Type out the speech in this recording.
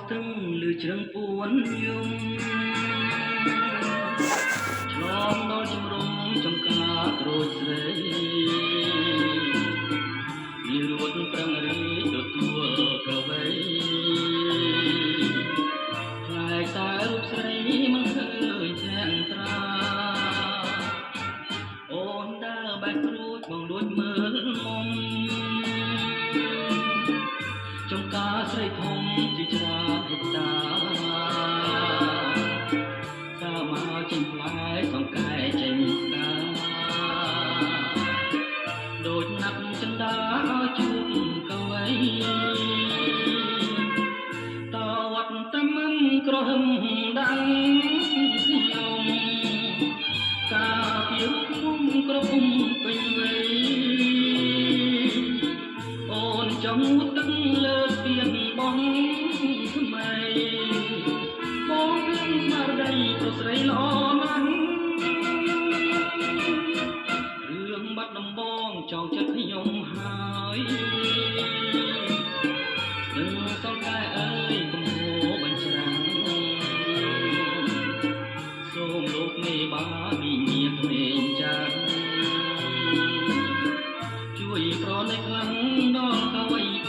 ស្ទឹងលឺជ្រឹងពួនយំឆ្លងដល់ជំរំចំការក្រូចស្រីមានរួតប្រឹងរីទទួលកវីខ្លាយតែរូបស្រីមិនឃើញធាក់ត្រាអូនដើរបែកក្រូចបងលួចមើលមុំចំការស្រីធំជាច្រើនហិតតាកាមកចេញផ្លែសង្កែចេញផ្កាដូចណាត់ចិន្តាជួបកវីតវត្តត្មឹមក្រហមដាំងខ្ញុំការពីរូបខ្ញុំក្រពុំពេញវ័យអូនចំទឹកលើទៀនបងថ្មីបងមានស្មារតីប្រស្រីល្អណាស់រឿងបាត់ដំបងចង់ចិត្តខ្ញុំហើយនឹងសង្កែអើយកុំហូរបញ្ច្រាំងសូមលោកមេបាវិញ្ញាក្មេងចាស់ជួយប្រណិតខ្លាំងដល់កវី